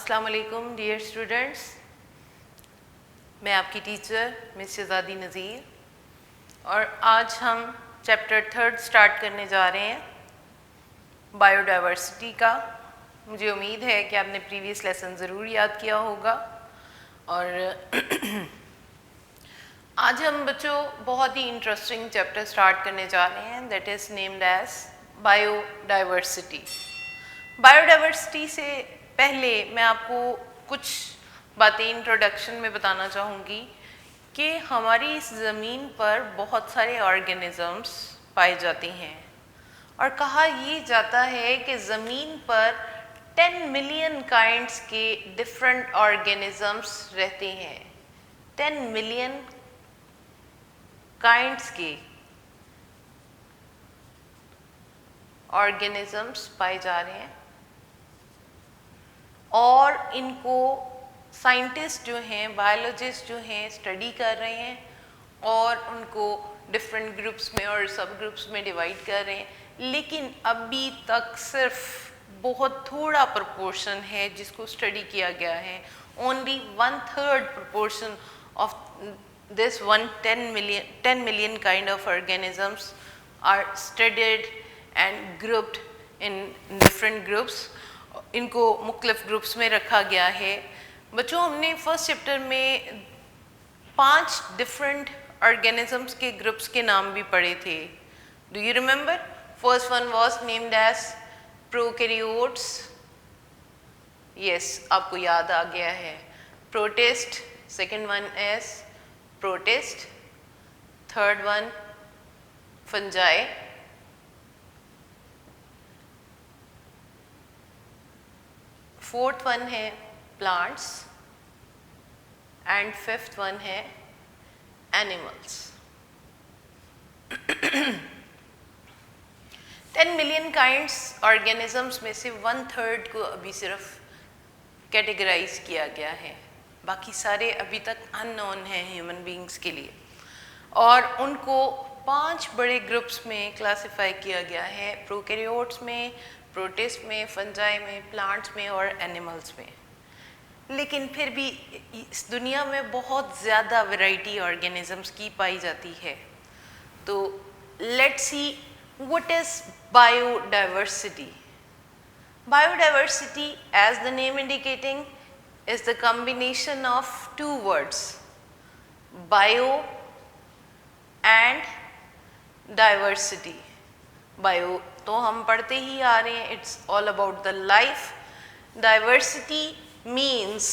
अस्सलाम वालेकुम dear students, मैं आपकी टीचर मिस शहज़ादी नज़ीर और आज हम चैप्टर 3 स्टार्ट करने जा रहे हैं बायोडाइवर्सिटी का। मुझे उम्मीद है कि आपने प्रीवियस लेसन ज़रूर याद किया होगा और आज हम बच्चों बहुत ही इंटरेस्टिंग चैप्टर स्टार्ट करने जा रहे हैं, that is named as biodiversity. Biodiversity से पहले मैं आपको कुछ बातें इंट्रोडक्शन में बताना चाहूँगी कि हमारी इस ज़मीन पर बहुत सारे ऑर्गेनिज़म्स पाए जाते हैं और कहा ये जाता है कि ज़मीन पर 10 मिलियन काइंड्स के डिफरेंट ऑर्गेनिज़म्स रहते हैं। 10 मिलियन काइंड्स के ऑर्गेनिज़म्स पाए जा रहे हैं और इनको साइंटिस्ट जो हैं, बायोलॉजिस्ट जो हैं, स्टडी कर रहे हैं और उनको डिफरेंट ग्रुप्स में और सब ग्रुप्स में डिवाइड कर रहे हैं। लेकिन अभी तक सिर्फ बहुत थोड़ा प्रोपोर्शन है जिसको स्टडी किया गया है। Only 1/3 proportion of this 10 million kind of organisms are studied and grouped in different groups। इनको मुख्तलिफ ग्रुप्स में रखा गया है। बच्चों, हमने फर्स्ट चैप्टर में 5 डिफरेंट ऑर्गेनिजम्स के ग्रुप्स के नाम भी पढ़े थे। Do you remember? First one was named as prokaryotes. Yes, आपको याद आ गया है। Protist, second one as protist, third one fungi, fourth one है प्लांट्स एंड फिफ्थ वन है एनिमल्स। 10 मिलियन काइंड्स ऑर्गेनिजम्स में से 1/3 को अभी सिर्फ कैटेगराइज किया गया है, बाकी सारे अभी तक अननोन हैं ह्यूमन बीइंग्स के लिए और उनको 5 बड़े ग्रुप्स में क्लासिफाई किया गया है, प्रोकैरियोट्स में, प्रोटिस्ट में, फंजाई में, प्लांट्स में और एनिमल्स में। लेकिन फिर भी इस दुनिया में बहुत ज़्यादा वैरायटी ऑर्गेनिजम्स की पाई जाती है। तो let's see what is biodiversity. Biodiversity, as the name indicating, is the combination of 2 words, bio and diversity। bio तो हम पढ़ते ही आ रहे हैं, it's all about the life. Diversity means,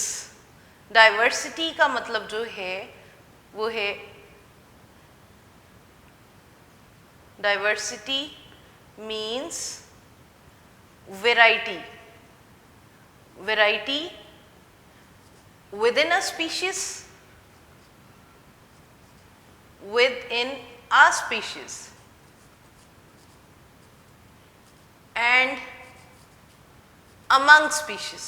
diversity का मतलब जो है वो है, diversity means variety. Variety within a species, within a species and among species।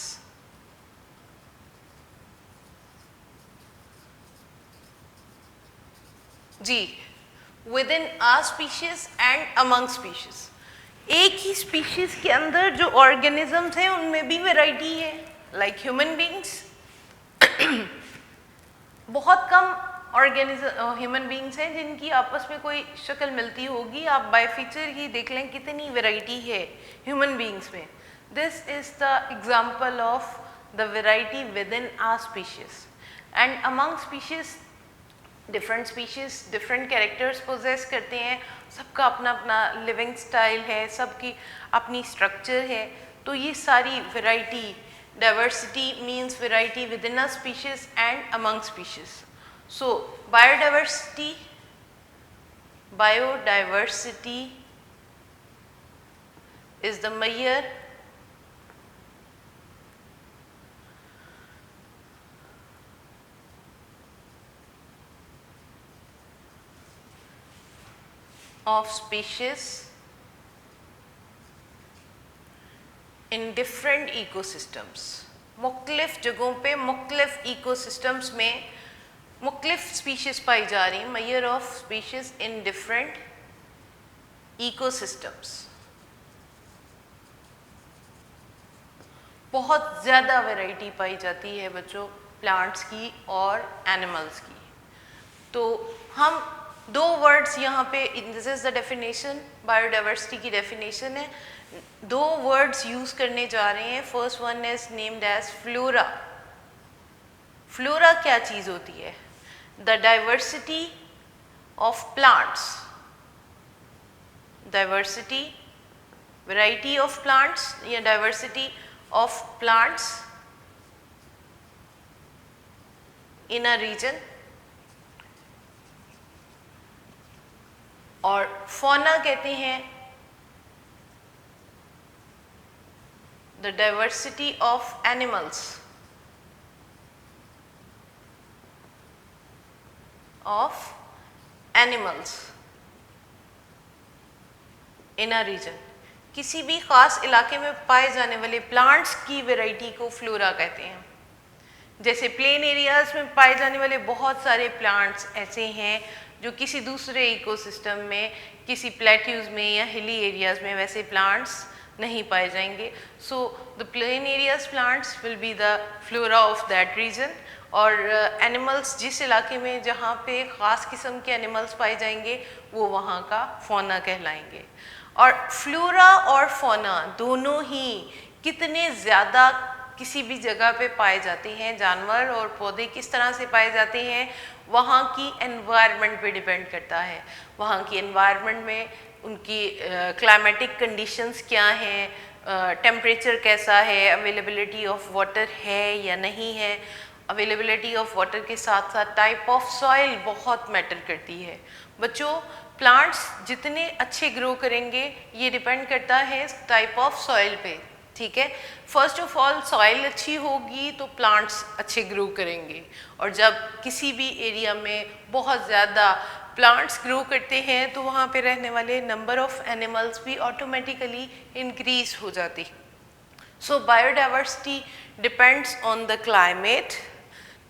जी, within a species and among species। एक ही स्पीशीज के अंदर जो ऑर्गेनिजम्स हैं उनमें भी वैरायटी है। लाइक ह्यूमन बींग्स, बहुत कम ह्यूमन बींग्स हैं जिनकी आपस में कोई शक्ल मिलती होगी। आप बाय फीचर ही देख लें कितनी वैरायटी है ह्यूमन बींग्स में। This is the example of the variety within a species and among species. Different species different characters possess करते हैं, सबका अपना अपना लिविंग स्टाइल है, सबकी अपनी स्ट्रक्चर है। तो ये सारी variety, diversity means variety within a species and among species। So biodiversity is the measure of species in different ecosystems. मुख्तलिफ जगहों पे मुख्तलिफ इकोसिस्टम्स में मुख्तलिफ स्पीशीज़ पाई जा रही हैं। Measure of species in different ecosystems. बहुत ज़्यादा वैरायटी पाई जाती है बच्चों प्लांट्स की और एनिमल्स की। तो हम दो वर्ड्स यहाँ पे, this is the definition, biodiversity की डेफिनेशन है, दो वर्ड्स यूज़ करने जा रहे हैं। First one is named as flora. Flora क्या चीज़ होती है? The diversity of plants, diversity, variety of plants या diversity of plants in a region. और फौना कहते हैं the diversity of animals in a region. किसी भी खास इलाके में पाए जाने वाले प्लांट्स की वैरायटी को फ्लोरा कहते हैं। जैसे प्लेन एरियाज में पाए जाने वाले बहुत सारे प्लांट्स ऐसे हैं जो किसी दूसरे इकोसिस्टम में, किसी प्लेट्यूज में या हिली एरियाज में वैसे प्लांट्स नहीं पाए जाएंगे। So the plain areas plants will be the flora of that region. और एनिमल्स जिस इलाके में जहाँ पे ख़ास किस्म के एनिमल्स पाए जाएंगे वो वहाँ का फौना कहलाएंगे। और फ्लोरा और फौना दोनों ही कितने ज़्यादा किसी भी जगह पे पाए जाते हैं, जानवर और पौधे किस तरह से पाए जाते हैं, वहाँ की एनवायरनमेंट पे डिपेंड करता है। वहाँ की एनवायरनमेंट में उनकी क्लाइमेटिक कंडीशंस क्या हैं, टेम्परेचर कैसा है, अवेलेबिलिटी ऑफ वाटर है या नहीं है। अवेलेबिलिटी ऑफ वाटर के साथ साथ टाइप ऑफ सॉइल बहुत मैटर करती है। बच्चों प्लांट्स जितने अच्छे ग्रो करेंगे ये डिपेंड करता है टाइप ऑफ सॉइल पे, ठीक है। फर्स्ट ऑफ ऑल सॉइल अच्छी होगी तो प्लांट्स अच्छे ग्रो करेंगे। और जब किसी भी एरिया में बहुत ज़्यादा प्लांट्स ग्रो करते हैं तो वहाँ पे रहने वाले नंबर ऑफ एनिमल्स भी ऑटोमेटिकली इंक्रीज हो जाती। So biodiversity depends on the climate,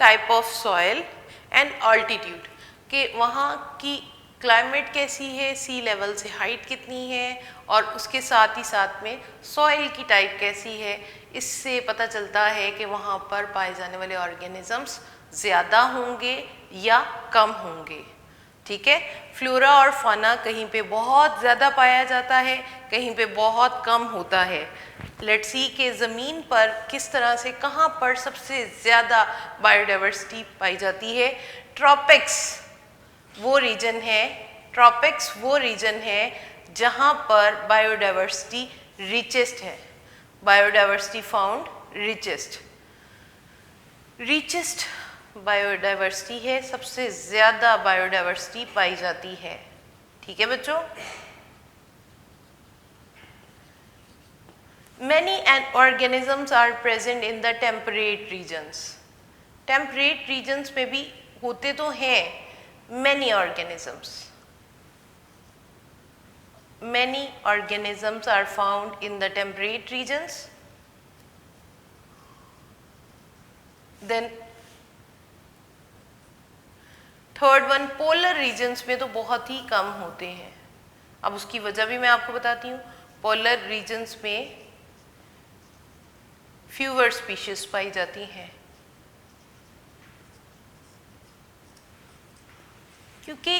type of soil and altitude, कि वहाँ की क्लाइमेट कैसी है, सी लेवल से हाइट कितनी है, और उसके साथ ही साथ में सॉइल की टाइप कैसी है। इससे पता चलता है कि वहाँ पर पाए जाने वाले ऑर्गेनिजम्स ज़्यादा होंगे या कम होंगे, ठीक है। फ्लोरा और फौना कहीं पे बहुत ज़्यादा पाया जाता है, कहीं पे बहुत कम होता है। लेट्स सी कि ज़मीन पर किस तरह से, कहाँ पर सबसे ज़्यादा बायोडाइवर्सिटी पाई जाती है। ट्रॉपिक्स वो रीजन है, ट्रॉपिक्स वो रीजन है जहाँ पर बायोडाइवर्सिटी रिचेस्ट है। बायोडाइवर्सिटी फाउंड रिचेस्ट बायोडाइवर्सिटी है, सबसे ज़्यादा बायोडाइवर्सिटी पाई जाती है, ठीक है बच्चों। Many organisms are present in the temperate regions. Temperate regions में भी होते तो हैं many organisms. Many organisms are found in the temperate regions. Then third one, polar regions में तो बहुत ही कम होते हैं। अब उसकी वजह भी मैं आपको बताती हूँ। पोलर रीजन्स में फ्यूअर स्पीशीज पाई जाती हैं, क्योंकि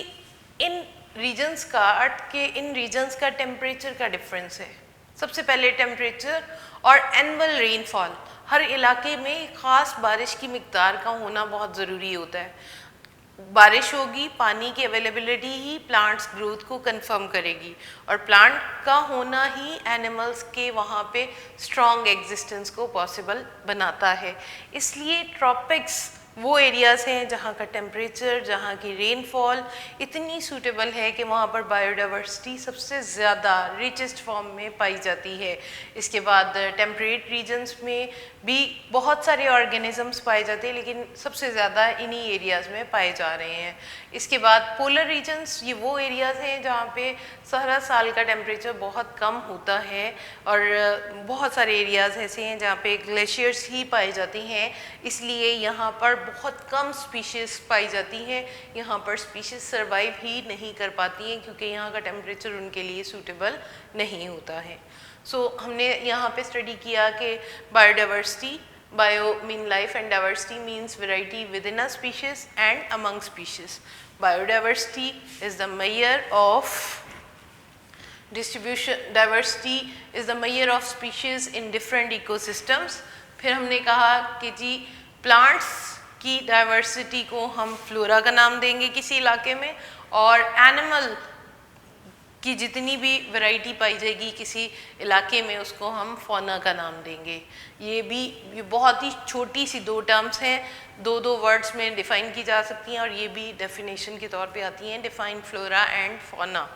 इन रीजन्स का, अर्थ के इन रीजन्स का टेम्परेचर का डिफरेंस है। सबसे पहले टेम्परेचर और एनुअल रेनफॉल, हर इलाके में ख़ास बारिश की मिकदार का होना बहुत ज़रूरी होता है। बारिश होगी, पानी की अवेलेबिलिटी ही प्लांट्स ग्रोथ को कंफर्म करेगी, और प्लांट का होना ही एनिमल्स के वहाँ पे स्ट्रॉन्ग एग्जिस्टेंस को पॉसिबल बनाता है। इसलिए ट्रॉपिक्स वो एरियाज़ हैं जहाँ का टेम्परेचर, जहाँ की रेनफॉल इतनी सूटेबल है कि वहाँ पर बायोडाइवर्सिटी सबसे ज़्यादा रिचेस्ट फॉर्म में पाई जाती है। इसके बाद टेम्परेट रीजन्स में भी बहुत सारे ऑर्गेनिजम्स पाए जाते हैं, लेकिन सबसे ज़्यादा इन्हीं एरियाज़ में पाए जा रहे हैं। इसके बाद पोलर रीजन्स, ये वो एरियाज़ हैं जहाँ पे सारा साल का टेम्परेचर बहुत कम होता है, और बहुत सारे एरियाज़ ऐसे हैं जहाँ पे ग्लेशियर्स ही पाए जाते हैं, इसलिए यहाँ पर बहुत कम स्पीशीज़ पाई जाती हैं, यहाँ पर स्पीशीज़ सर्वाइव ही नहीं कर पाती हैं क्योंकि यहाँ का टेम्परेचर उनके लिए सूटेबल नहीं होता है। सो हमने यहाँ पे स्टडी किया कि biodiversity, bio mean life and diversity means variety with in a species and among species. Biodiversity is the measure of distribution, diversity is the measure of species in different ecosystems। फिर हमने कहा कि जी plants की diversity को हम flora का नाम देंगे किसी इलाके में, और एनिमल की जितनी भी वैरायटी पाई जाएगी किसी इलाके में उसको हम फौना का नाम देंगे। ये बहुत ही छोटी सी दो टर्म्स हैं, दो वर्ड्स में डिफ़ाइन की जा सकती हैं और ये भी डेफिनेशन के तौर पे आती हैं, डिफाइन फ्लोरा एंड फौना।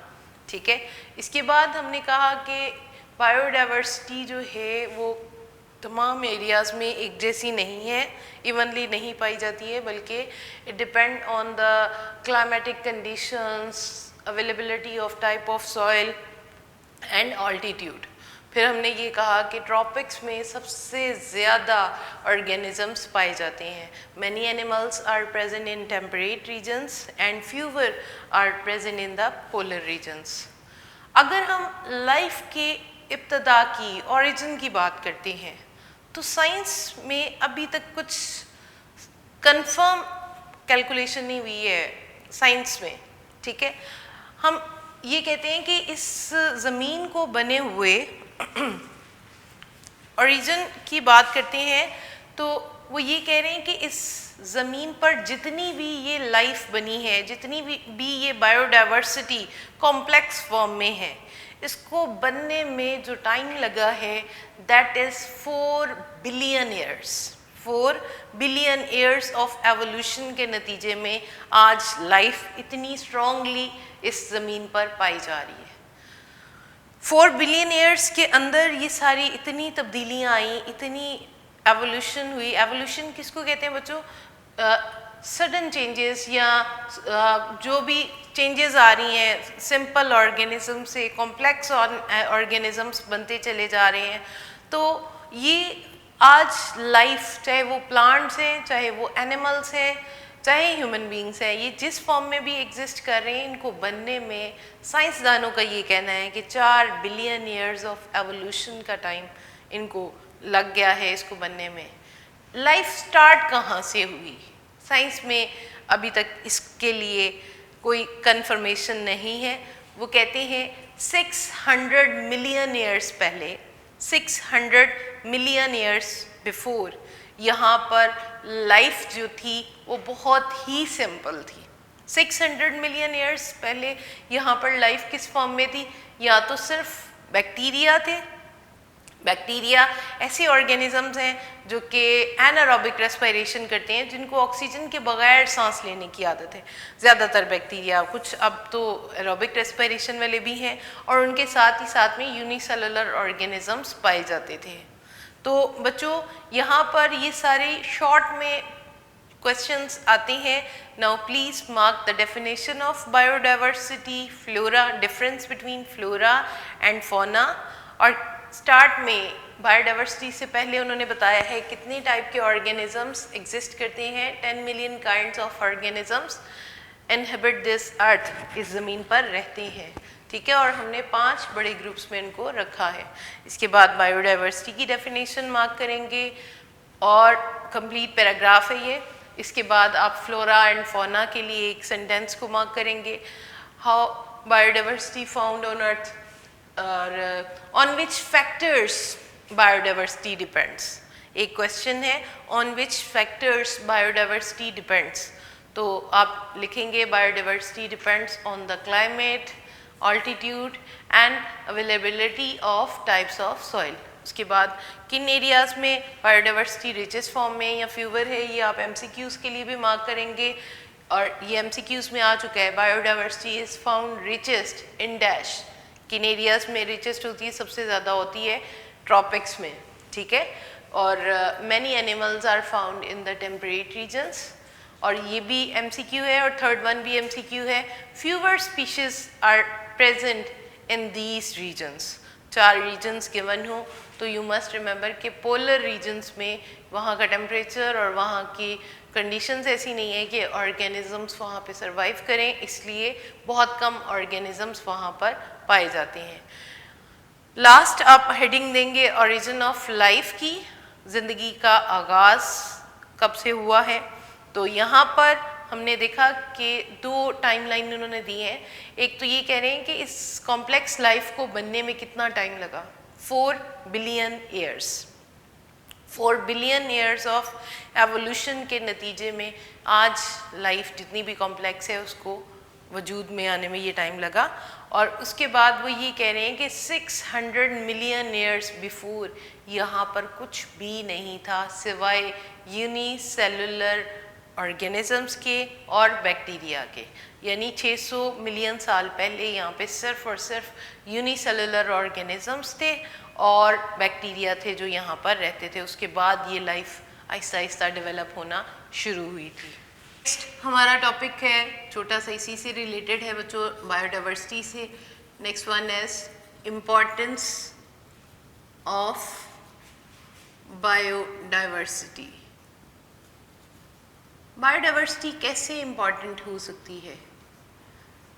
ठीक है, इसके बाद हमने कहा कि बायोडाइवर्सिटी जो है वो तमाम एरियाज़ में एक जैसी नहीं है, इवनली नहीं पाई जाती है, बल्कि it depend on the climatic conditions, availability of type of soil and altitude. फिर हमने ये कहा कि ट्रॉपिक्स में सबसे ज़्यादा ऑर्गेनिजम्स पाए जाते हैं। Many animals are present in temperate regions and fewer are present in the polar regions. अगर हम लाइफ के इब्तदा की, ओरिजिन की बात करते हैं, तो साइंस में अभी तक कुछ कंफर्म कैलकुलेशन नहीं हुई है साइंस में। ठीक है, हम ये कहते हैं कि इस ज़मीन को बने हुए ओरिजिन की बात करते हैं तो वो ये कह रहे हैं कि इस ज़मीन पर जितनी भी ये लाइफ बनी है, जितनी भी ये बायोडाइवर्सिटी कॉम्प्लेक्स फॉर्म में है, इसको बनने में जो टाइम लगा है that is 4 billion years. 4 billion years of evolution के नतीजे में आज लाइफ इतनी स्ट्रॉन्गली इस ज़मीन पर पाई जा रही है। 4 बिलियन ईयर्स के अंदर ये सारी इतनी तब्दीलियाँ आई, इतनी एवोल्यूशन हुई। एवोल्यूशन किसको कहते हैं बच्चों? सडन चेंजेस या जो भी चेंजेस आ रही हैं, सिंपल ऑर्गेनिज्म से कॉम्प्लेक्स ऑर्गेनिजम्स बनते चले जा रहे हैं। तो ये आज लाइफ, चाहे वो प्लांट्स हैं, चाहे वो एनिमल्स हैं, चाहे ह्यूमन बींग्स हैं, ये जिस फॉर्म में भी एग्जिस्ट कर रहे हैं, इनको बनने में साइंसदानों का ये कहना है कि 4 बिलियन ईयर्स ऑफ एवोल्यूशन का टाइम इनको लग गया है इसको बनने में। लाइफ स्टार्ट कहाँ से हुई? साइंस में अभी तक इसके लिए कोई कंफर्मेशन नहीं है। वो कहते हैं 600 मिलियन ईयर्स पहले, 600 मिलियन ईयर्स बिफोर, यहाँ पर लाइफ जो थी वो बहुत ही सिंपल थी। 600 मिलियन ईयर्स पहले यहाँ पर लाइफ किस फॉर्म में थी? या तो सिर्फ बैक्टीरिया थे। बैक्टीरिया ऐसे ऑर्गेनिजम्स हैं जो कि एनारोबिक रेस्पिरेशन करते हैं, जिनको ऑक्सीजन के बगैर सांस लेने की आदत है। ज़्यादातर बैक्टीरिया, कुछ अब तो एरोबिक रेस्पिरेशन वाले भी हैं, और उनके साथ ही साथ में यूनिसेलुलर ऑर्गेनिजम्स पाए जाते थे। तो बच्चों यहाँ पर ये सारे शॉर्ट में क्वेश्चंस आते हैं। Now please mark the definition of biodiversity, flora, difference between flora and fauna. और स्टार्ट में बायोडाइवर्सिटी से पहले उन्होंने बताया है कितने टाइप के ऑर्गेनिजम्स एग्जिस्ट करते हैं। 10 million kinds of organisms inhabit this earth, इस ज़मीन पर रहते हैं। ठीक है, और हमने 5 बड़े ग्रुप्स में इनको रखा है। इसके बाद बायोडाइवर्सिटी की डेफिनेशन मार्क करेंगे और कंप्लीट पैराग्राफ है ये। इसके बाद आप फ्लोरा एंड फौना के लिए एक सेंटेंस को मार्क करेंगे। How biodiversity found on earth, और on which factors biodiversity depends. एक क्वेश्चन है on which factors biodiversity depends, तो आप लिखेंगे biodiversity depends on the climate, altitude and availability of types of soil. उसके बाद किन एरियाज़ में बायोडाइवर्सिटी रिचेस्ट फॉर्म में या फ्यूवर है, ये आप MCQs के लिए भी मार्क करेंगे। और ये MCQs में आ चुका है, biodiversity is found richest in dash. किन एरियाज़ में रिचेस्ट होती है? सबसे ज़्यादा होती है ट्रॉपिक्स में। ठीक है, और many animals are found in the temperate regions, और ये भी MCQ है। और थर्ड वन भी MCQ है, fewer species are present in these regions. 4 regions given हो तो यू मस्ट रिमेंबर कि पोलर रीजन्स में वहाँ का टेम्परेचर और वहाँ की कंडीशंस ऐसी नहीं है कि ऑर्गेनिजम्स वहाँ पे सरवाइव करें, इसलिए बहुत कम ऑर्गेनिजम्स वहाँ पर पाए जाते हैं। लास्ट आप हेडिंग देंगे ओरिजिन ऑफ लाइफ की, ज़िंदगी का आगाज़ कब से हुआ है। तो यहाँ पर हमने देखा कि दो टाइमलाइन उन्होंने दी हैं। एक तो ये कह रहे हैं कि इस कॉम्प्लेक्स लाइफ को बनने में कितना टाइम लगा, 4 billion years. 4 billion years of evolution के नतीजे में आज लाइफ जितनी भी कॉम्प्लेक्स है उसको वजूद में आने में ये टाइम लगा। और उसके बाद वो ये कह रहे हैं कि 600 मिलियन ईयर्स बिफोर यहाँ पर कुछ भी नहीं था सिवाय यूनिसेलुलर ऑर्गेनिजम्स के और बैक्टीरिया के। यानी 600 मिलियन साल पहले यहाँ पे सिर्फ और सिर्फ यूनिसेलुलर ऑर्गेनिजम्स थे और बैक्टीरिया थे जो यहाँ पर रहते थे। उसके बाद ये लाइफ आहिस्ता आहिस्ता डेवलप होना शुरू हुई थी। नेक्स्ट हमारा टॉपिक है, छोटा सा इसी से रिलेटेड है बच्चों, बायोडाइवर्सिटी से। Next one is importance of biodiversity. Biodiversity कैसे इम्पॉर्टेंट हो सकती है?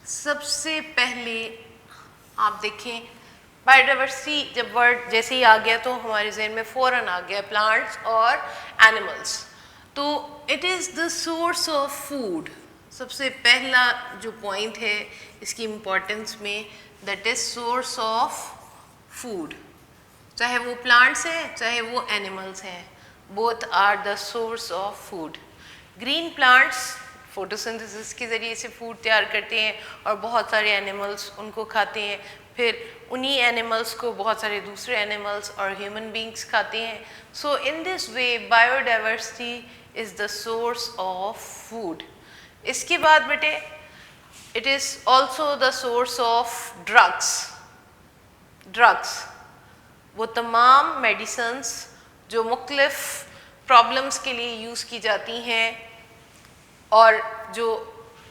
सबसे पहले आप देखें, बायोडाइवर्सिटी जब वर्ड जैसे ही आ गया तो हमारे जहन में फ़ौरन आ गया प्लांट्स और एनिमल्स। तो it is the source of food. सबसे पहला जो पॉइंट है इसकी इम्पोर्टेंस में, that is source of food. चाहे वो प्लांट्स हैं चाहे वो एनिमल्स हैं, both are the source of food. Green plants photosynthesis के ज़रिए से फूड तैयार करते हैं और बहुत सारे एनिमल्स उनको खाते हैं, फिर उन्हीं एनिमल्स को बहुत सारे दूसरे एनिमल्स और ह्यूमन बींग्स खाते हैं। So in this way biodiversity is the source of food. इसके बाद बेटे it is also the source of drugs. Drugs वो तमाम मेडिसिन्स जो मुख्तलिफ प्रॉब्लम्स के लिए यूज़ की जाती हैं और जो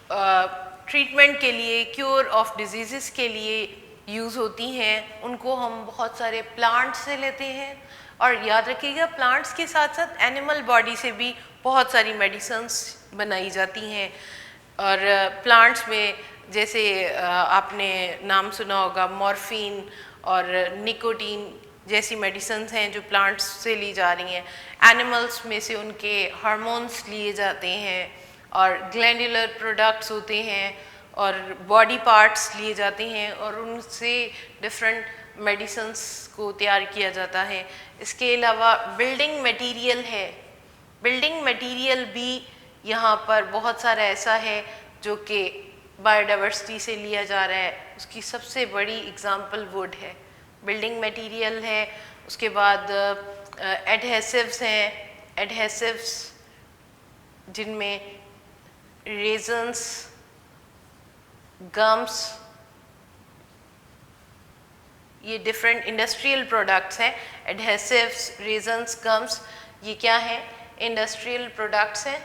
ट्रीटमेंट के लिए, क्योर ऑफ डिजीज़ के लिए यूज़ होती हैं, उनको हम बहुत सारे प्लांट्स से लेते हैं। और याद रखिएगा प्लांट्स के साथ साथ एनिमल बॉडी से भी बहुत सारी मेडिसिन्स बनाई जाती हैं। और प्लांट्स में जैसे आपने नाम सुना होगा मॉर्फिन और निकोटीन जैसी मेडिसिन्स हैं जो प्लांट्स से ली जा रही हैं। एनिमल्स में से उनके हार्मोन्स लिए जाते हैं और ग्लैंडुलर प्रोडक्ट्स होते हैं और बॉडी पार्ट्स लिए जाते हैं और उनसे डिफरेंट मेडिसिन्स को तैयार किया जाता है। इसके अलावा बिल्डिंग मटेरियल है। बिल्डिंग मटेरियल भी यहाँ पर बहुत सारा ऐसा है जो कि बायोडाइवर्सिटी से लिया जा रहा है। उसकी सबसे बड़ी एग्जांपल वुड है, बिल्डिंग मटेरियल है। उसके बाद एडहेसिव्स हैं। एडहेसिव्स जिनमें रेजन्स, गम्स, ये डिफरेंट इंडस्ट्रियल प्रोडक्ट्स हैं। एडहेसिव्स, रेजन्स, गम्स, ये क्या है? इंडस्ट्रियल प्रोडक्ट्स हैं।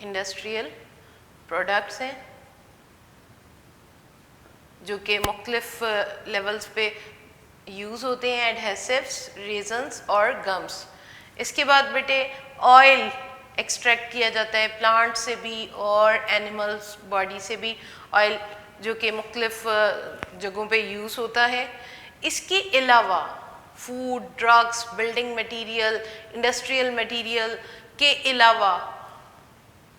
इंडस्ट्रियल प्रोडक्ट्स हैं जो कि मुख्तलिफ लेवल्स पे यूज़ होते हैं, एडहेसिव्स, रेजन्स और गम्स। इसके बाद बेटे ऑयल एक्सट्रैक्ट किया जाता है प्लांट से भी और एनिमल्स बॉडी से भी, ऑयल जो कि मुख्तलिफ जगहों पे यूज़ होता है। इसके अलावा food, drugs, building material, industrial material के अलावा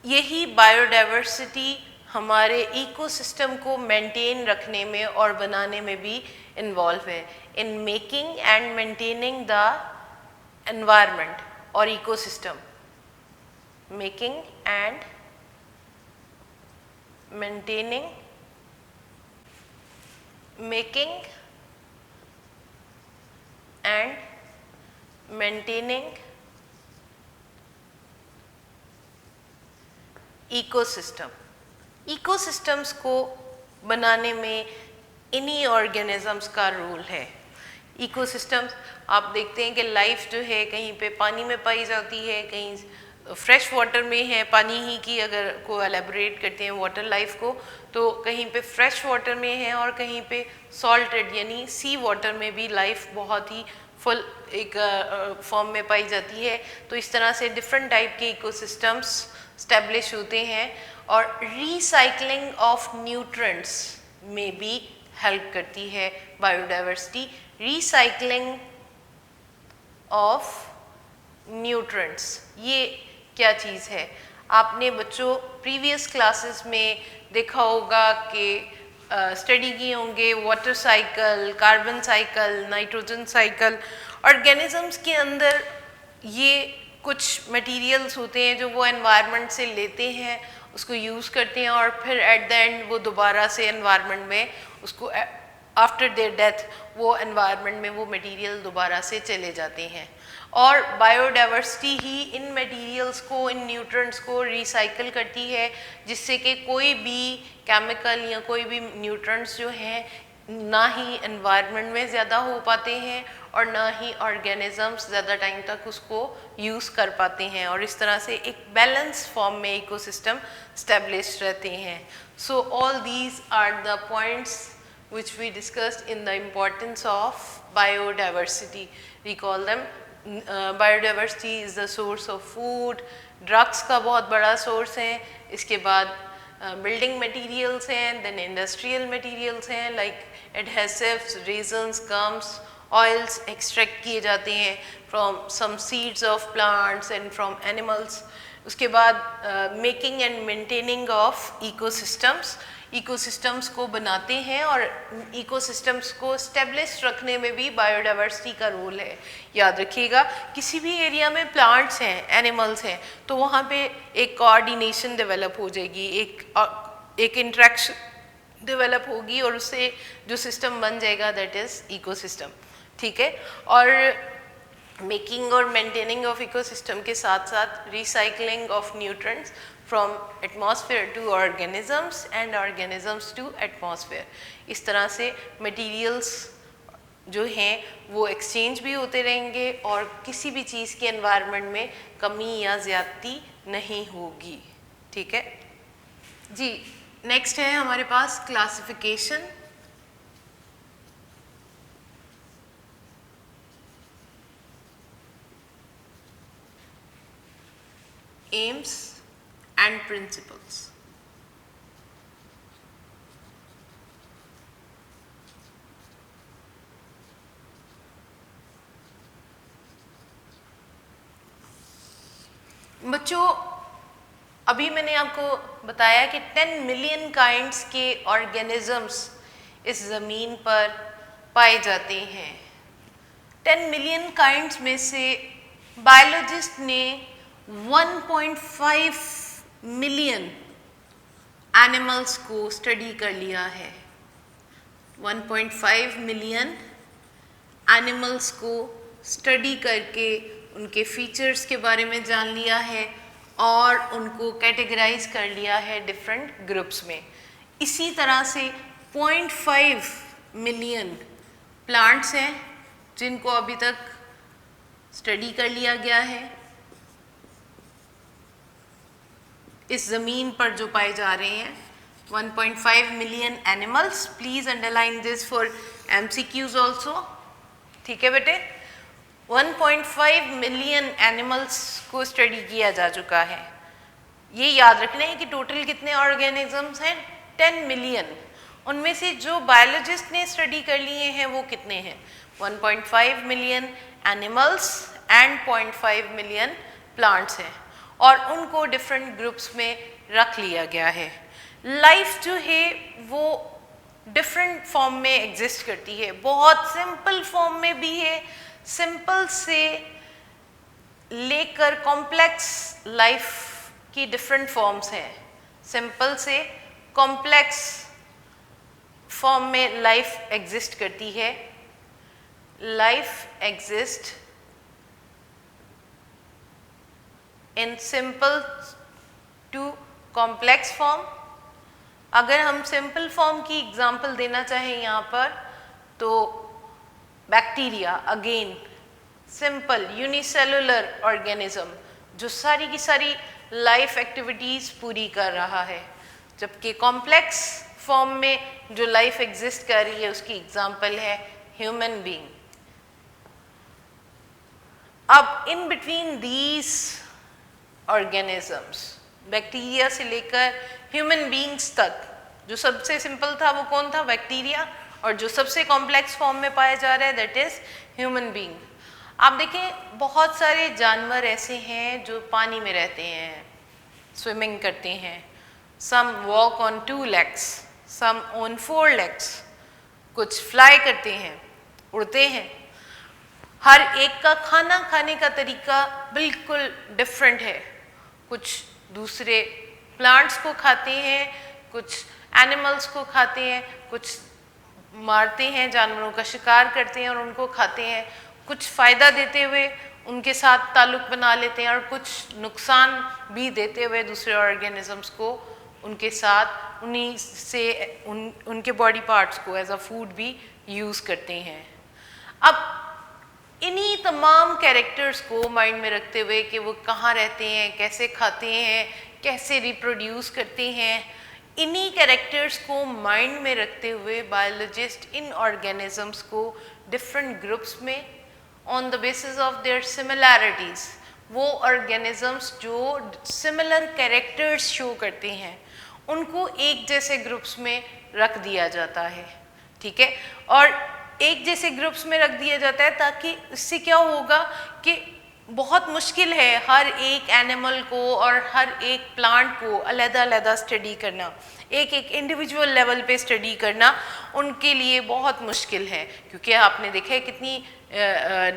यही बायोडाइवर्सिटी हमारे इकोसिस्टम को मेंटेन रखने में और बनाने में भी इन्वॉल्व है, in making and maintaining the environment और ecosystem. Making and maintaining, making and maintaining ecosystem. Ecosystems को बनाने में इन्हीं ऑर्गेनिजम्स का रोल है। इकोसिस्टम्स आप देखते हैं कि लाइफ जो है कहीं पे पानी में पाई जाती है, कहीं फ्रेश वाटर में है, पानी ही की अगर को एलेबोरेट करते हैं वाटर लाइफ को, तो कहीं पे फ्रेश वाटर में है और कहीं पे सॉल्टेड यानी सी वाटर में भी लाइफ बहुत ही फुल एक फॉर्म में पाई जाती है। तो इस तरह से डिफरेंट टाइप के इकोसिस्टम्स स्टैब्लिश होते हैं और रिसाइकलिंग ऑफ न्यूट्रिएंट्स में भी हेल्प करती है बायोडाइवर्सिटी। रिसाइकलिंग ऑफ न्यूट्रिएंट्स ये क्या चीज़ है? आपने बच्चों प्रीवियस क्लासेस में देखा होगा कि स्टडी किए होंगे water cycle, carbon cycle, nitrogen cycle. Organisms के अंदर ये कुछ मटेरियल्स होते हैं जो वो एनवायरनमेंट से लेते हैं, उसको यूज़ करते हैं और फिर एट द एंड वो दोबारा से एनवायरनमेंट में उसको आफ्टर देयर डेथ वो एनवायरनमेंट में वो मटेरियल दोबारा से चले जाते हैं। और बायोडाइवर्सिटी ही इन मटेरियल्स को, इन न्यूट्रिएंट्स को रिसाइकल करती है, जिससे कि कोई भी केमिकल या कोई भी न्यूट्रिएंट्स जो हैं ना ही एनवायरनमेंट में ज़्यादा हो पाते हैं और ना ही ऑर्गेनिजम्स ज़्यादा टाइम तक उसको यूज़ कर पाते हैं, और इस तरह से एक बैलेंस फॉर्म में इकोसिस्टम स्टैब्लिश रहते हैं। So all these are the points which we discussed in the importance of biodiversity. Recall them. Biodiversity is the source of food. Drugs का बहुत बड़ा source है. इसके बाद building materials हैं, then industrial materials हैं like adhesives, resins, gums, oils extract किए जाते हैं from some seeds of plants and from animals. उसके बाद making and maintaining of ecosystems. Ecosystems को बनाते हैं और इकोसिस्टम्स को स्टेब्लिश रखने में भी बायोडाइवर्सिटी का रोल है। याद रखिएगा, किसी भी एरिया में प्लांट्स हैं, एनिमल्स हैं, तो वहाँ पे एक कोऑर्डिनेशन डेवलप हो जाएगी, एक इंटरेक्शन डेवलप होगी और उससे जो सिस्टम बन जाएगा दैट इज़ इकोसिस्टम। ठीक है, और मेकिंग और मेंटेनिंग ऑफ इकोसिस्टम के साथ साथ recycling of nutrients from atmosphere to organisms and organisms to atmosphere। इस तरह से materials जो हैं वो exchange भी होते रहेंगे और किसी भी चीज़ के environment में कमी या ज़्यादती नहीं होगी। ठीक है जी। next है हमारे पास classification। aims and principles। बच्चों अभी मैंने आपको बताया कि 10 मिलियन काइंड्स के ऑर्गेनिजम्स इस ज़मीन पर पाए जाते हैं। 10 मिलियन काइंड्स में से बायोलॉजिस्ट ने 1.5 मिलियन एनिमल्स को स्टडी कर लिया है। 1.5 मिलियन एनिमल्स को स्टडी करके उनके फीचर्स के बारे में जान लिया है और उनको कैटेगराइज कर लिया है डिफरेंट ग्रुप्स में। इसी तरह से 0.5 मिलियन प्लांट्स हैं जिनको अभी तक स्टडी कर लिया गया है इस ज़मीन पर जो पाए जा रहे हैं। 1.5 million animals, please underline this for MCQs also. ठीक है बेटे, 1.5 मिलियन एनिमल्स को स्टडी किया जा चुका है। ये याद रखना है कि टोटल कितने ऑर्गेनिजम्स हैं, 10 मिलियन। उनमें से जो बायोलॉजिस्ट ने स्टडी कर लिए हैं वो कितने हैं, 1.5 million animals and 0.5 million plants हैं और उनको डिफरेंट ग्रुप्स में रख लिया गया है। लाइफ जो है वो डिफरेंट फॉर्म में एग्जिस्ट करती है, बहुत सिंपल फॉर्म में भी है, सिंपल से लेकर कॉम्प्लेक्स लाइफ की डिफरेंट फॉर्म्स हैं। सिंपल से कॉम्प्लेक्स फॉर्म में लाइफ एग्जिस्ट करती है। Life exist in simple to complex form. अगर हम सिंपल फॉर्म की एग्जांपल देना चाहें यहाँ पर तो bacteria, again simple unicellular organism, जो सारी की सारी लाइफ एक्टिविटीज़ पूरी कर रहा है, जबकि कॉम्प्लेक्स फॉर्म में जो लाइफ एग्जिस्ट कर रही है उसकी एग्जाम्पल है ह्यूमन बीइंग। अब in between these organisms, bacteria से लेकर ह्यूमन बीइंग्स तक, जो सबसे सिंपल था वो कौन था? बैक्टीरिया। और जो सबसे कॉम्प्लेक्स फॉर्म में पाया जा रहा है दैट इज ह्यूमन बीइंग। आप देखें बहुत सारे जानवर ऐसे हैं जो पानी में रहते हैं, स्विमिंग करते हैं। Some walk on 2 legs, some on 4 legs, कुछ फ्लाई करते हैं, उड़ते हैं। हर एक का खाना खाने का तरीका बिल्कुल डिफरेंट है। कुछ दूसरे प्लांट्स को खाते हैं, कुछ एनिमल्स को खाते हैं, कुछ मारते हैं, जानवरों का शिकार करते हैं और उनको खाते हैं, कुछ फ़ायदा देते हुए उनके साथ ताल्लुक़ बना लेते हैं और कुछ नुकसान भी देते हुए दूसरे ऑर्गेनिजम्स को उनके साथ उन्हीं से उनके बॉडी पार्ट्स को एज अ फूड भी यूज़ करते हैं। अब इन्हीं तमाम कैरेक्टर्स को माइंड में रखते हुए कि वो कहाँ रहते हैं, कैसे खाते हैं, कैसे रिप्रोड्यूस करते हैं, इन्हीं कैरेक्टर्स को माइंड में रखते हुए बायोलॉजिस्ट इन ऑर्गेनिजम्स को डिफरेंट ग्रुप्स में on the basis of their similarities, वो ऑर्गेनिजम्स जो सिमिलर कैरेक्टर्स शो करते हैं उनको एक जैसे ग्रुप्स में रख दिया जाता है। ठीक है, और एक जैसे ग्रुप्स में रख दिया जाता है ताकि इससे क्या होगा कि बहुत मुश्किल है हर एक एनिमल को और हर एक प्लांट को अलग-अलग स्टडी करना, एक एक इंडिविजुअल लेवल पे स्टडी करना उनके लिए बहुत मुश्किल है, क्योंकि आपने देखा है कितनी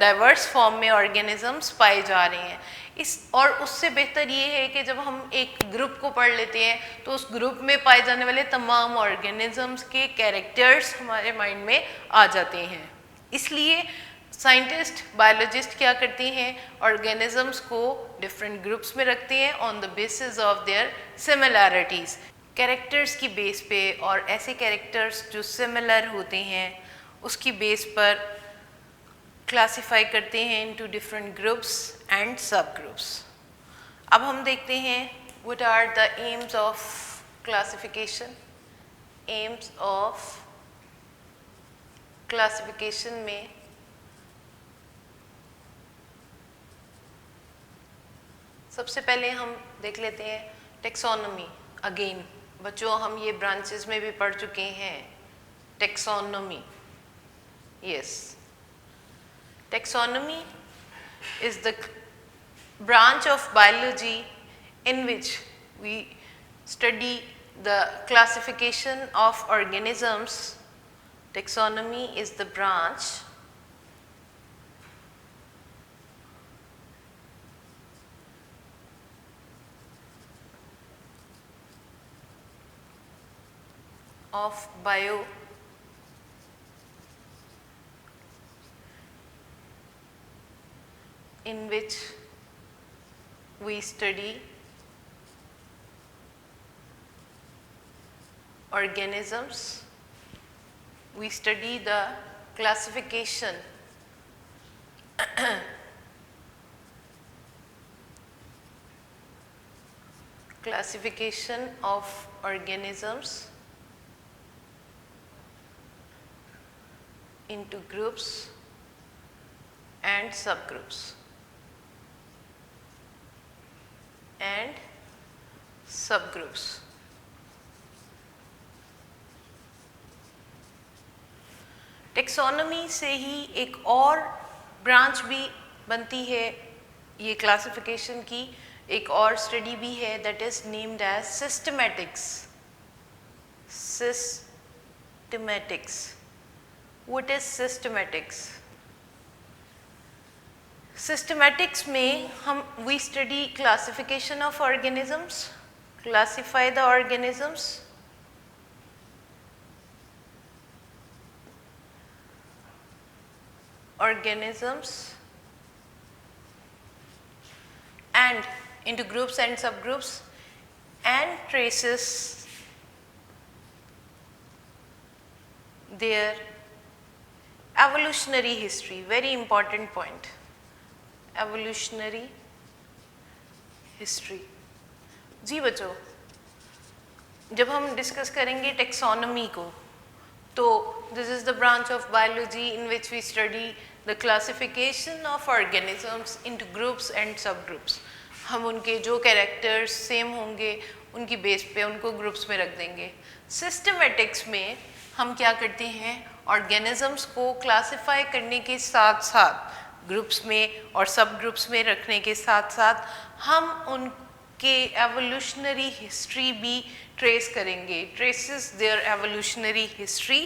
डाइवर्स फॉर्म में ऑर्गेनिजम्स पाए जा रहे हैं। और उससे बेहतर ये है कि जब हम एक ग्रुप को पढ़ लेते हैं तो उस ग्रुप में पाए जाने वाले तमाम ऑर्गेनिजम्स के कैरेक्टर्स हमारे माइंड में आ जाते हैं। इसलिए साइंटिस्ट, बायोलॉजिस्ट क्या करते हैं, ऑर्गेनिजम्स को डिफरेंट ग्रुप्स में रखते हैं on the basis of their similarities, characters की बेस पे, और ऐसे कैरेक्टर्स जो सिमिलर होते हैं उसकी बेस पर क्लासिफाई करते हैं इनटू डिफरेंट ग्रुप्स एंड सब ग्रुप्स। अब हम देखते हैं what are the aims of classification. Aims of classification में सबसे पहले हम देख लेते हैं टेक्सोनोमी। अगेन बच्चों हम ये ब्रांचेस में भी पढ़ चुके हैं taxonomy. Yes, taxonomy is the branch of biology in which we study the classification of organisms. Taxonomy is the branch of in which we study organisms. We study the classification classification of organisms into groups and subgroups. And subgroups. Taxonomy से ही एक और branch भी बनती है ये classification की, एक और स्टडी भी है that is named as systematics. Systematics, what is systematics? Systematics में हम we study classification of organisms, classify the organisms, and into groups and subgroups and traces their evolutionary history. Very important point. Evolutionary history. जी बच्चों, जब हम discuss करेंगे taxonomy को, तो this is the branch of biology in which we study the classification of organisms into groups and सब groups. हम उनके जो कैरेक्टर्स सेम होंगे उनकी बेस पे उनको ग्रुप्स में रख देंगे। सिस्टमेटिक्स में हम क्या करते हैं, ऑर्गेनिजम्स को क्लासिफाई करने के साथ साथ ग्रुप्स में और सब ग्रुप्स में रखने के साथ साथ हम उनके एवोल्यूशनरी हिस्ट्री भी ट्रेस करेंगे। ट्रेसेस देयर एवोल्यूशनरी हिस्ट्री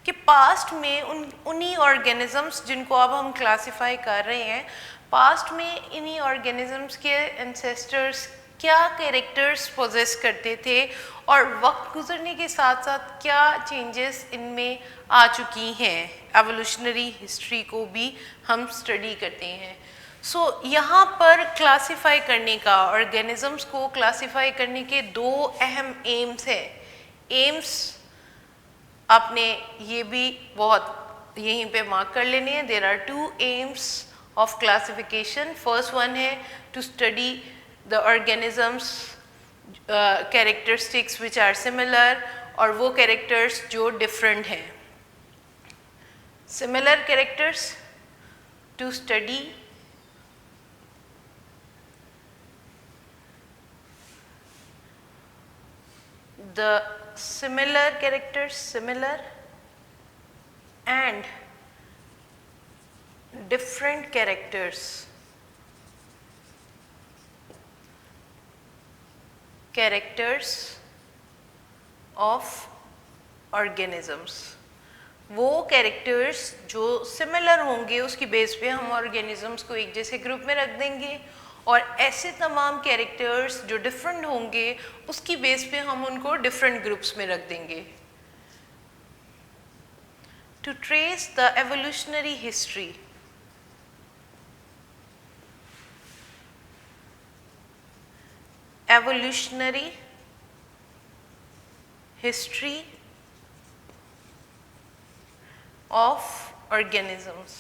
कि पास्ट में उन्हीं ऑर्गेनिजम्स जिनको अब हम क्लासिफाई कर रहे हैं, पास्ट में इन्हीं ऑर्गेनिजम्स के एंसेस्टर्स क्या कैरेक्टर्स पोजेस करते थे और वक्त गुजरने के साथ साथ क्या चेंजेस इनमें आ चुकी हैं। एवोल्यूशनरी हिस्ट्री को भी हम स्टडी करते हैं। सो यहाँ पर क्लासिफाई करने का, ऑर्गेनिजम्स को क्लासिफाई करने के दो अहम एम्स हैं। एम्स आपने ये भी बहुत यहीं पे मार्क कर लेने हैं। There are two aims of classification. First one है to study the organisms characteristics which are similar और वो characters जो different हैं। Similar characters to study the similar characters, similar and different characters of organisms। वो characters जो similar होंगे उसकी base पे हम ऑर्गेनिजम्स को एक जैसे ग्रुप में रख देंगे, और ऐसे तमाम कैरेक्टर्स जो डिफरेंट होंगे उसकी बेस पे हम उनको डिफरेंट ग्रुप्स में रख देंगे। To trace the evolutionary history of organisms।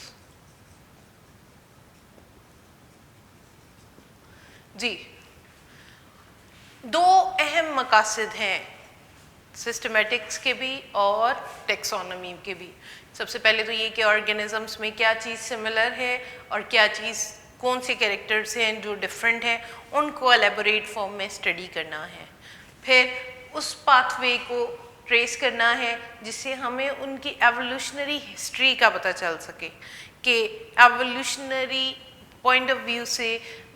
जी, दो अहम मकासद हैं सिस्टमेटिक्स के भी और टेक्सोनॉमी के भी। सबसे पहले तो ये कि ऑर्गेनिजम्स में क्या चीज़ सिमिलर है और क्या चीज़, कौन से कैरेक्टर्स हैं जो डिफरेंट हैं, उनको एलेबोरेट फॉर्म में स्टडी करना है। फिर उस पाथवे को ट्रेस करना है जिससे हमें उनकी एवोल्यूशनरी हिस्ट्री का पता चल सके कि एवोल्यूशनरी पॉइंट ऑफ व्यू से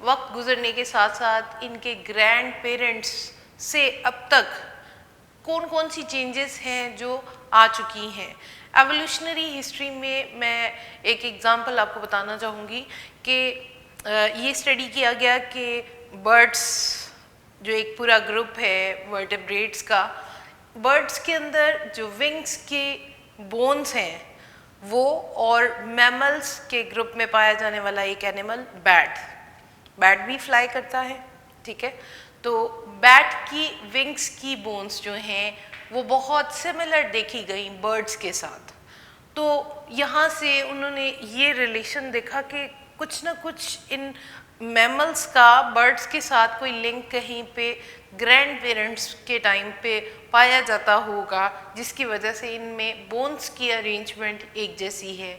वक्त गुजरने के साथ साथ इनके ग्रैंड पेरेंट्स से अब तक कौन कौन सी चेंजेस हैं जो आ चुकी हैं। एवोल्यूशनरी हिस्ट्री में मैं एक एग्जांपल आपको बताना चाहूँगी कि ये स्टडी किया गया कि बर्ड्स जो एक पूरा ग्रुप है वर्टेब्रेट्स का, बर्ड्स के अंदर जो विंग्स के बोन्स हैं वो, और मैमल्स के ग्रुप में पाया जाने वाला एक एनिमल बैट भी फ्लाई करता है, ठीक है। तो बैट की विंग्स की बोन्स जो हैं वो बहुत सिमिलर देखी गई बर्ड्स के साथ। तो यहाँ से उन्होंने ये रिलेशन देखा कि कुछ ना कुछ इन मैमल्स का बर्ड्स के साथ कोई लिंक कहीं पे ग्रैंड पेरेंट्स के टाइम पे पाया जाता होगा, जिसकी वजह से इनमें बोन्स की अरेंजमेंट एक जैसी है।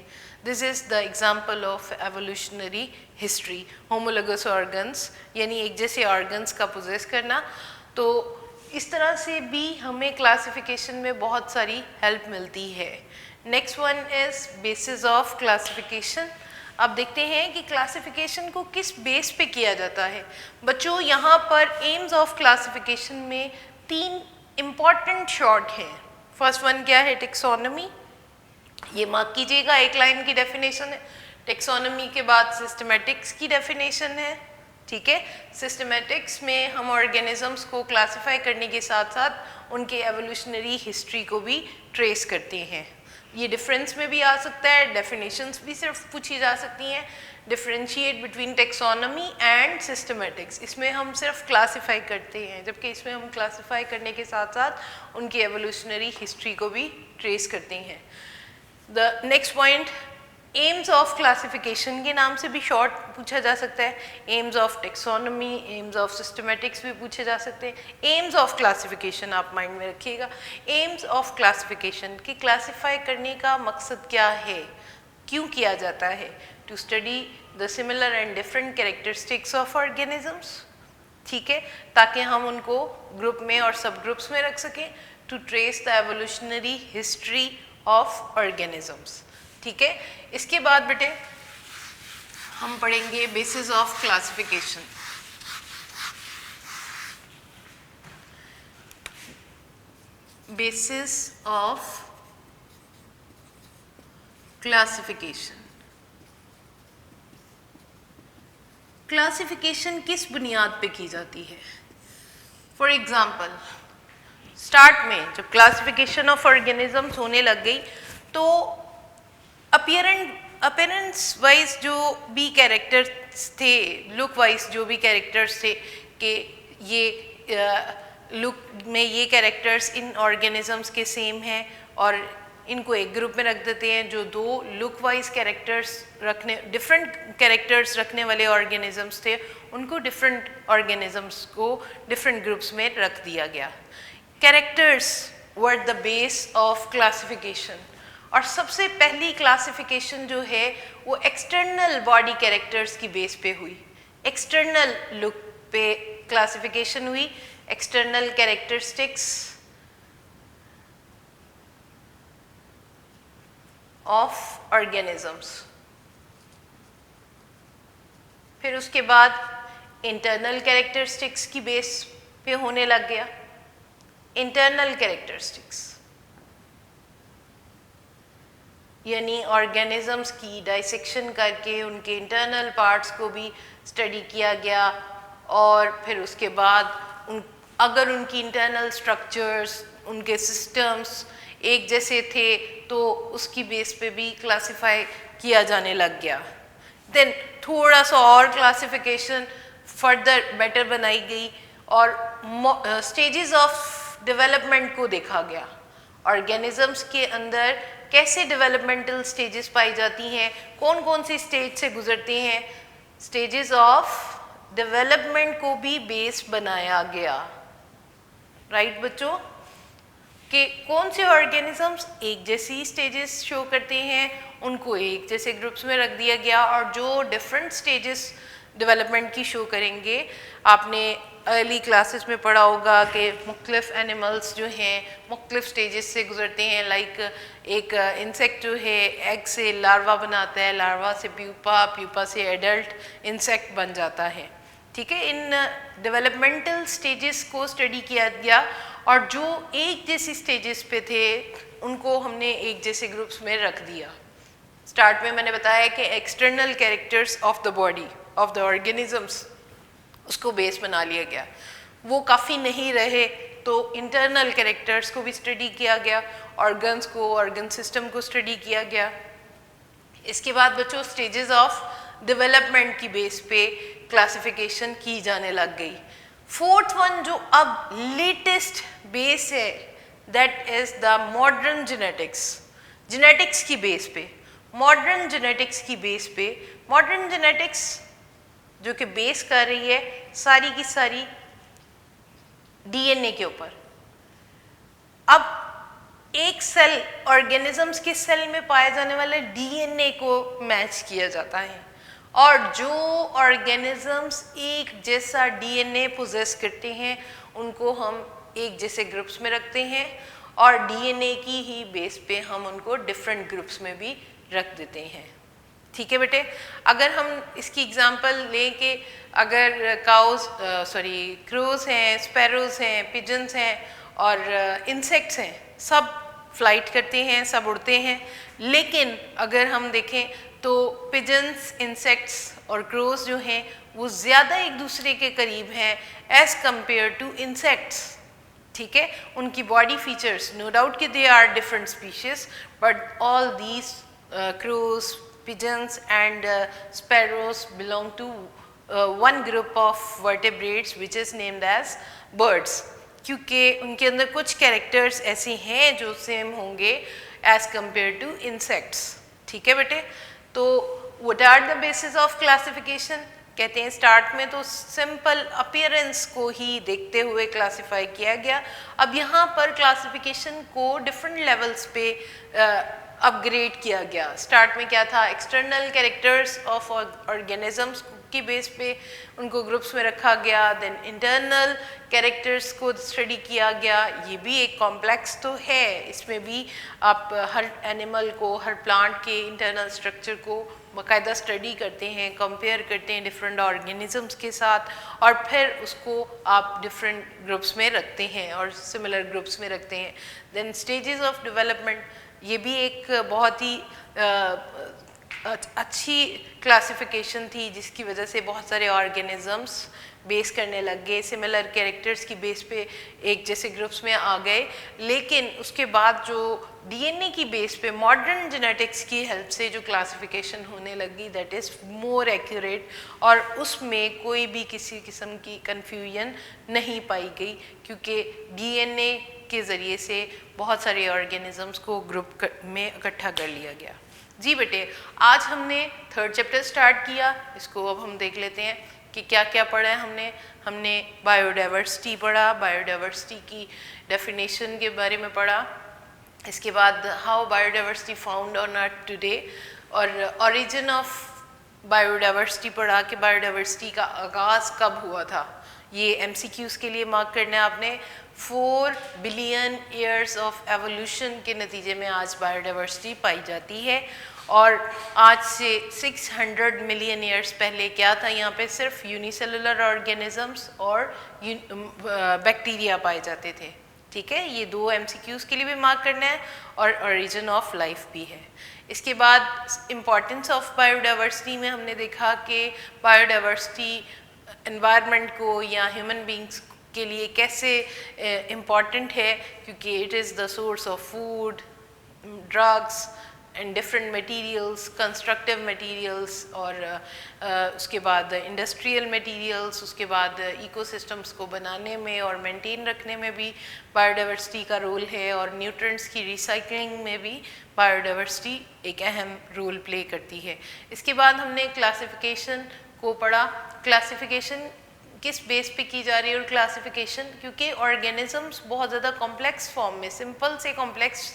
This is the example of evolutionary history. Homologous organs यानी एक जैसे ऑर्गन्स का पोजेस करना। तो इस तरह से भी हमें क्लासिफिकेशन में बहुत सारी हेल्प मिलती है। Next one is basis of classification. अब देखते हैं कि क्लासिफिकेशन को किस बेस पे किया जाता है। बच्चों, यहाँ पर एम्स ऑफ क्लासिफिकेशन में 3 इम्पॉर्टेंट शॉर्ट हैं। फर्स्ट वन क्या है? टेक्सोनॉमी। ये मार्क कीजिएगा, एक लाइन की डेफिनेशन है। टेक्सोनॉमी के बाद सिस्टमेटिक्स की डेफिनेशन है, ठीक है। सिस्टमेटिक्स में हम ऑर्गेनिजम्स को क्लासिफाई करने के साथ साथ उनके एवोल्यूशनरी हिस्ट्री को भी ट्रेस करते हैं। ये डिफरेंस में भी आ सकता है, डेफिनेशंस भी सिर्फ पूछी जा सकती हैं। Differentiate between taxonomy and systematics, इसमें हम सिर्फ क्लासिफाई करते हैं, जबकि इसमें हम क्लासिफाई करने के साथ साथ उनकी एवोल्यूशनरी हिस्ट्री को भी ट्रेस करते हैं। The next point aims of classification के नाम से भी शॉर्ट पूछा जा सकता है, aims of taxonomy, aims of systematics भी पूछे जा सकते हैं। एम्स ऑफ क्लासिफिकेशन आप माइंड में रखिएगा। एम्स ऑफ क्लासिफिकेशन कि क्लासिफाई करने का मकसद क्या है, क्यों किया जाता है? To study the similar and different characteristics of organisms, ठीक है, ताकि हम उनको ग्रुप में और सब ग्रुप्स में रख सकें। To trace the evolutionary history of organisms, ठीक है। इसके बाद बेटे हम पढ़ेंगे basis of classification. Basis of classification, classification किस बुनियाद पे की जाती है? फॉर एग्जाम्पल स्टार्ट में जब क्लासिफिकेशन ऑफ ऑर्गेनिजम्स होने लग गई तो अपीयरेंस वाइज जो भी कैरेक्टर्स थे, लुक वाइज जो भी कैरेक्टर्स थे कि ये लुक में ये कैरेक्टर्स इन ऑर्गेनिजम्स के सेम हैं और इनको एक ग्रुप में रख देते हैं। जो दो लुक वाइज कैरेक्टर्स रखने, डिफरेंट कैरेक्टर्स रखने वाले ऑर्गेनिजम्स थे, उनको डिफरेंट ऑर्गेनिजम्स को डिफरेंट ग्रुप्स में रख दिया गया। Characters were the base of classification, और सबसे पहली क्लासिफिकेशन जो है वो एक्सटर्नल बॉडी कैरेक्टर्स की बेस पे हुई, एक्सटर्नल लुक पे क्लासिफिकेशन हुई, एक्सटर्नल कैरेक्टरिस्टिक्स ऑफ ऑर्गेनिजम्स। फिर उसके बाद इंटरनल कैरेक्टरिस्टिक्स की बेस पे होने लग गया। इंटरनल कैरेक्टरिस्टिक्स यानी ऑर्गेनिजम्स की डाइसेक्शन करके उनके इंटरनल पार्ट्स को भी स्टडी किया गया, और फिर उसके बाद अगर उनकी इंटरनल स्ट्रक्चर्स, उनके सिस्टम्स एक जैसे थे तो उसकी बेस पे भी क्लासिफाई किया जाने लग गया। देन थोड़ा सा और क्लासिफिकेशन फर्दर बेटर बनाई गई और स्टेजेस ऑफ डेवलपमेंट को देखा गया। ऑर्गेनिजम्स के अंदर कैसे डेवलपमेंटल स्टेजेस पाई जाती हैं, कौन कौन सी स्टेज से गुजरती हैं, स्टेजेस ऑफ डेवलपमेंट को भी बेस बनाया गया। राइट बच्चों, कि कौन से ऑर्गेनिजम्स एक जैसी स्टेजेस शो करते हैं उनको एक जैसे ग्रुप्स में रख दिया गया, और जो डिफरेंट स्टेजेस डेवलपमेंट की शो करेंगे, आपने अर्ली क्लासेस में पढ़ा होगा कि मुख्तलिफ एनिमल्स जो हैं मुख्तलिफ स्टेजेस से गुजरते हैं। लाइक एक इंसेक्ट जो है एग से लार्वा बनाता है, लार्वा से प्यूपा, प्यूपा से एडल्ट इंसेक्ट बन जाता है, ठीक है। इन डेवलपमेंटल स्टेजेस को स्टडी किया गया, और जो एक जैसी स्टेजेस पे थे उनको हमने एक जैसे ग्रुप्स में रख दिया। स्टार्ट में मैंने बताया कि external characters of the body of the organisms उसको बेस बना लिया गया, वो काफ़ी नहीं रहे तो इंटरनल कैरेक्टर्स को भी स्टडी किया गया, ऑर्गन्स को, ऑर्गन सिस्टम को स्टडी किया गया। इसके बाद बच्चों स्टेजेस ऑफ डेवलपमेंट की बेस पे क्लासिफिकेशन की जाने लग गई। फोर्थ वन जो अब लेटेस्ट बेस है that is the modern genetics. Genetics की बेस पे, मॉडर्न जेनेटिक्स की बेस पे, मॉडर्न जेनेटिक्स जो कि बेस कर रही है सारी की सारी डीएनए के ऊपर। अब एक सेल, ऑर्गेनिजम्स के सेल में पाए जाने वाले डीएनए को मैच किया जाता है, और जो ऑर्गेनिजम्स एक जैसा डीएनए पोजेस करते हैं उनको हम एक जैसे ग्रुप्स में रखते हैं, और डीएनए की ही बेस पे हम उनको डिफरेंट ग्रुप्स में भी रख देते हैं, ठीक है बेटे। अगर हम इसकी एग्जांपल लें कि अगर क्रोज हैं, स्पैरोज हैं, पिजन्स हैं और इंसेक्ट्स हैं, सब फ्लाइट करते हैं, सब उड़ते हैं, लेकिन अगर हम देखें तो पिजन्स, इंसेक्ट्स और क्रोज जो हैं वो ज़्यादा एक दूसरे के करीब हैं एज़ कम्पेयर टू इंसेक्ट्स, ठीक है। उनकी बॉडी फीचर्स, नो डाउट कि they are different species, but all these crows, pigeons and sparrows belong to one group of vertebrates which is named as birds, क्योंकि उनके अंदर कुछ कैरेक्टर्स ऐसे हैं जो सेम होंगे एज कम्पेयर टू इंसेक्ट्स, ठीक है बेटे। तो what are the basis of classification? कहते हैं स्टार्ट में तो सिंपल अपीयरेंस को ही देखते हुए क्लासिफाई किया गया। अब यहाँ पर क्लासिफिकेशन को डिफरेंट लेवल्स पे अपग्रेड किया गया। स्टार्ट में क्या था, एक्सटर्नल कैरेक्टर्स ऑफ ऑर्गेनिजम्स की बेस पे उनको ग्रुप्स में रखा गया। देन इंटरनल कैरेक्टर्स को स्टडी किया गया। ये भी एक कॉम्प्लेक्स तो है, इसमें भी आप हर एनिमल को, हर प्लांट के इंटरनल स्ट्रक्चर को बाकायदा स्टडी करते हैं, कंपेयर करते हैं डिफरेंट ऑर्गेनिजम्स के साथ, और फिर उसको आप डिफरेंट ग्रुप्स में रखते हैं और सिमिलर ग्रुप्स में रखते हैं। देन स्टेजेस ऑफ डेवलपमेंट, ये भी एक बहुत ही अच्छी क्लासिफिकेशन थी जिसकी वजह से बहुत सारे ऑर्गेनिजम्स बेस करने लग गए, सिमिलर कैरेक्टर्स की बेस पे एक जैसे ग्रुप्स में आ गए। लेकिन उसके बाद जो डीएनए की बेस पे मॉडर्न जेनेटिक्स की हेल्प से जो क्लासिफिकेशन होने लगी, दैट इज़ मोर एक्यूरेट, और उसमें कोई भी किसी किस्म की कन्फ्यूजन नहीं पाई गई, क्योंकि डीएनए के ज़रिए से बहुत सारे ऑर्गेनिजम्स को ग्रुप में इकट्ठा कर लिया गया। जी बेटे, आज हमने थर्ड चैप्टर स्टार्ट किया, इसको अब हम देख लेते हैं कि क्या क्या पढ़ा है हमने बायोडाइवर्सिटी पढ़ा, बायोडाइवर्सिटी की डेफिनेशन के बारे में पढ़ा। इसके बाद how biodiversity found on earth today, और ओरिजिन ऑफ बायोडाइवर्सिटी पढ़ा कि बायोडाइवर्सिटी का आगाज़ कब हुआ था। ये एमसीक्यूज़ के लिए मार्क करना है आपने। 4 बिलियन ईयर्स ऑफ एवोल्यूशन के नतीजे में आज बायोडाइवर्सिटी पाई जाती है, और आज से 600 मिलियन ईयर्स पहले क्या था, यहाँ पे सिर्फ यूनिसेलुलर ऑर्गेनिजम्स और बैक्टीरिया पाए जाते थे। ठीक है, ये 2 एमसीक्यूज़ के लिए भी मार्क करना है, और ओरिजिन ऑफ लाइफ भी है। इसके बाद इम्पॉर्टेंस ऑफ बायोडाइवर्सिटी में हमने देखा कि बायोडाइवर्सिटी एनवायरनमेंट को या ह्यूमन बींग्स के लिए कैसे इम्पॉर्टेंट है, क्योंकि it is the source of food, drugs and different materials, constructive materials, और उसके बाद इंडस्ट्रियल मटेरियल्स, उसके बाद इकोसिस्टम्स को बनाने में और मेंटेन रखने में भी बायोडाइवर्सिटी का रोल है, और न्यूट्रिएंट्स की रिसाइकलिंग में भी बायोडाइवर्सिटी एक अहम रोल प्ले करती है। इसके बाद हमने क्लासिफिकेशन को पढ़ा। क्लासिफिकेशन किस बेस पे की जा रही है, और क्लासिफिकेशन क्योंकि ऑर्गेनिजम्स बहुत ज़्यादा कॉम्प्लेक्स फॉर्म में, सिंपल से कॉम्प्लेक्स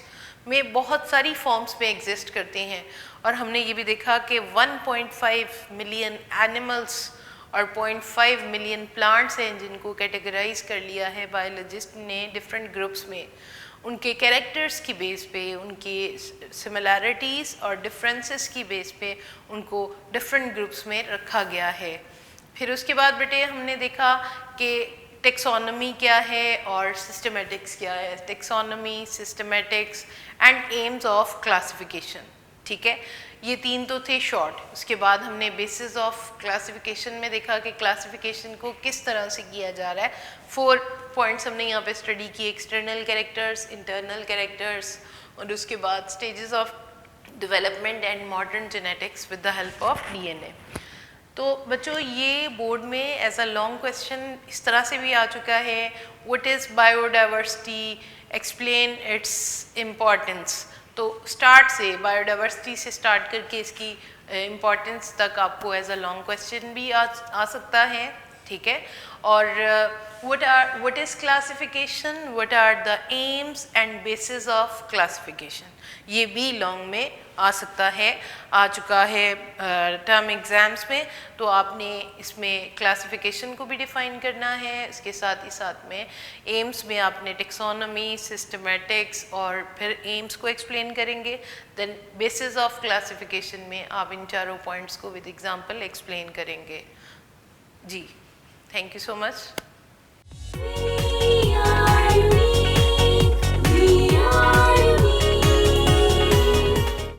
में बहुत सारी फॉर्म्स में एग्जिस्ट करते हैं, और हमने ये भी देखा कि 1.5 मिलियन एनिमल्स और 0.5 मिलियन प्लांट्स हैं जिनको कैटेगराइज कर लिया है बायोलॉजिस्ट ने डिफरेंट ग्रुप्स में, उनके कैरेक्टर्स की बेस पे, उनकी सिमिलैरिटीज़ और डिफरेंसेस की बेस पे उनको डिफरेंट ग्रुप्स में रखा गया है। फिर उसके बाद बेटे हमने देखा कि टेक्सोनॉमी क्या है और सिस्टमेटिक्स क्या है। Taxonomy, systematics and AIIMS of classification. ठीक है, ये 3 तो थे शॉर्ट। उसके बाद हमने बेसिस ऑफ क्लासिफिकेशन में देखा कि क्लासिफिकेशन को किस तरह से किया जा रहा है। 4 पॉइंट्स हमने यहाँ पे स्टडी किए, एक्सटर्नल कैरेक्टर्स, इंटरनल कैरेक्टर्स, और उसके बाद stages of development and modern genetics with the help of DNA. तो बच्चों, ये बोर्ड में एज अ लॉन्ग क्वेश्चन इस तरह से भी आ चुका है, what is biodiversity, explain it's importance. तो स्टार्ट से, बायोडाइवर्सिटी से स्टार्ट करके इसकी इम्पॉर्टेंस तक आपको एज अ लॉन्ग क्वेश्चन भी आ सकता है। ठीक है, और what is classification, what are the aims and basis of classification, ये भी लॉन्ग में आ सकता है, आ चुका है टर्म एग्ज़ाम्स में। तो आपने इसमें क्लासिफिकेशन को भी डिफ़ाइन करना है, इसके साथ ही साथ में एम्स में आपने टेक्सोनॉमी, सिस्टमेटिक्स और फिर एम्स को एक्सप्लेन करेंगे। देन बेसिस ऑफ क्लासिफिकेशन में आप इन चारों पॉइंट्स को विद एग्जांपल एक्सप्लेन करेंगे। जी, थैंक यू सो मच।